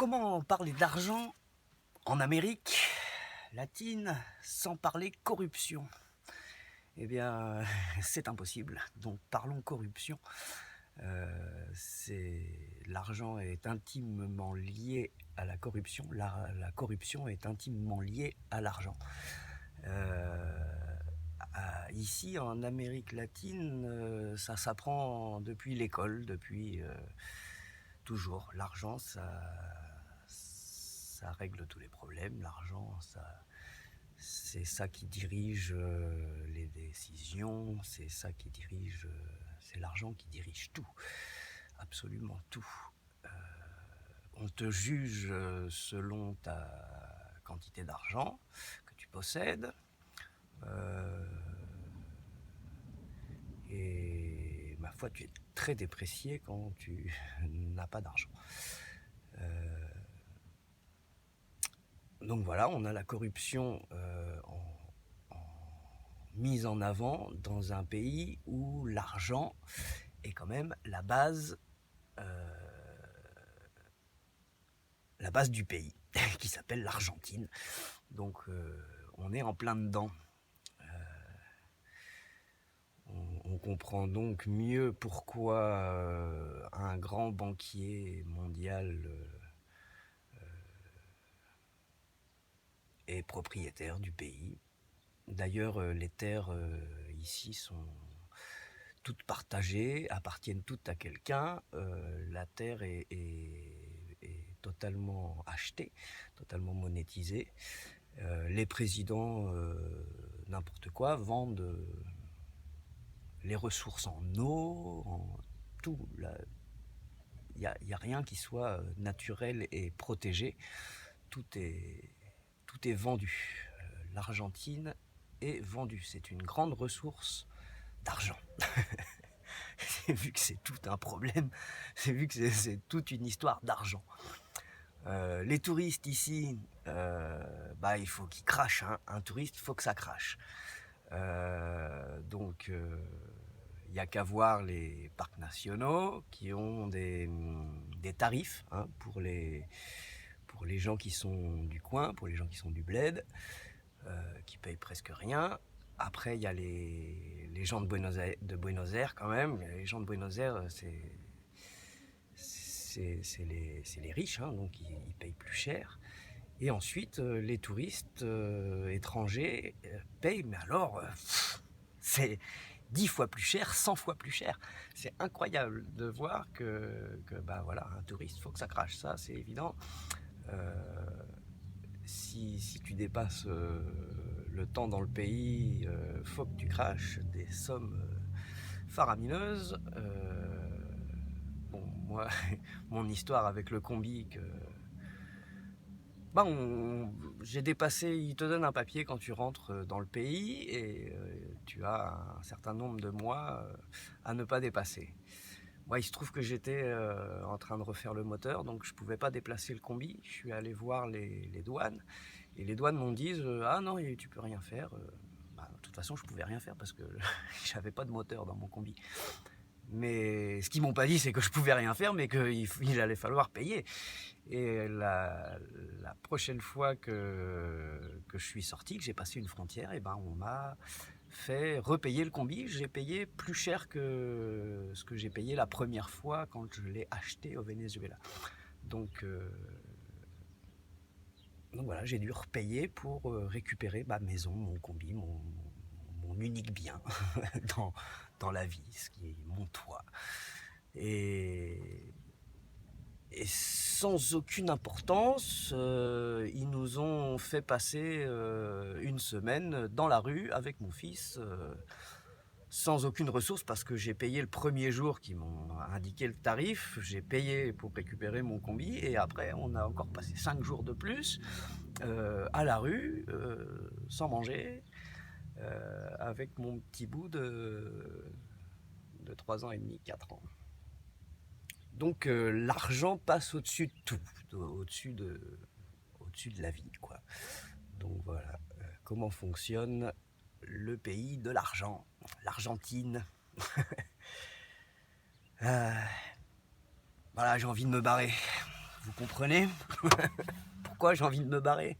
comment parler d'argent en Amérique latine sans parler corruption? Eh bien, c'est impossible. Donc parlons corruption. L'argent est intimement lié à la corruption. La corruption est intimement liée à l'argent. Ici, en Amérique latine, ça s'apprend depuis l'école, depuis toujours. L'argent, ça règle tous les problèmes. L'argent, c'est ça qui dirige les décisions, c'est ça qui dirige, c'est l'argent qui dirige tout, absolument tout. On te juge selon ta quantité d'argent que tu possèdes, et ma foi, tu es très déprécié quand tu n'as pas d'argent. Donc voilà, on a la corruption mise en avant dans un pays où l'argent est quand même la base du pays, qui s'appelle l'Argentine. Donc on est en plein dedans. On comprend donc mieux pourquoi un grand banquier mondial est propriétaire du pays. D'ailleurs, les terres ici sont toutes partagées, appartiennent toutes à quelqu'un. La terre est totalement achetée, totalement monétisée. Les présidents, n'importe quoi, vendent les ressources en eau, en tout. Il n'y a rien qui soit naturel et protégé. Tout est vendu. L'Argentine est vendue. C'est une grande ressource d'argent. Vu que c'est tout un problème, vu que c'est toute une histoire d'argent. Les touristes ici, il faut qu'ils crachent. Hein. Un touriste, il faut que ça crache. Donc, il n'y a qu'à voir les parcs nationaux qui ont des tarifs pour les gens qui sont du coin, pour les gens qui sont du bled, qui payent presque rien. Après, il y a les gens de Buenos Aires quand même. Les gens de Buenos Aires, c'est les riches, donc ils payent plus cher. Et ensuite, les touristes étrangers payent, mais alors, c'est 10 fois plus cher, 100 fois plus cher. C'est incroyable de voir que voilà, un touriste, faut que ça crache, ça c'est évident. Si tu dépasses le temps dans le pays, faut que tu craches des sommes faramineuses. Bon, moi, mon histoire avec le combi, j'ai dépassé, il te donne un papier quand tu rentres dans le pays et tu as un certain nombre de mois à ne pas dépasser. Moi, il se trouve que j'étais en train de refaire le moteur, donc je ne pouvais pas déplacer le combi. Je suis allé voir les douanes, et les douanes m'ont dit ah non, tu peux rien faire. De toute façon, je pouvais rien faire parce que j'avais pas de moteur dans mon combi. Mais ce qu'ils m'ont pas dit, c'est que je pouvais rien faire, mais qu'il allait falloir payer. Et la prochaine fois que je suis sorti, que j'ai passé une frontière, on m'a fait repayer le combi. J'ai payé plus cher que ce que j'ai payé la première fois quand je l'ai acheté au Venezuela. Donc voilà, j'ai dû repayer pour récupérer ma maison, mon combi, mon unique bien dans la vie, ce qui est mon toit. Et sans aucune importance, ils nous ont fait passer une semaine dans la rue avec mon fils, sans aucune ressource, parce que j'ai payé le premier jour qu'ils m'ont indiqué le tarif, j'ai payé pour récupérer mon combi, et après on a encore passé 5 jours de plus à la rue, sans manger, avec mon petit bout de 3 ans et demi, 4 ans. Donc l'argent passe au-dessus de tout, au-dessus de la vie, quoi. Donc voilà, comment fonctionne le pays de l'argent, l'Argentine. Voilà, j'ai envie de me barrer. Vous comprenez pourquoi j'ai envie de me barrer?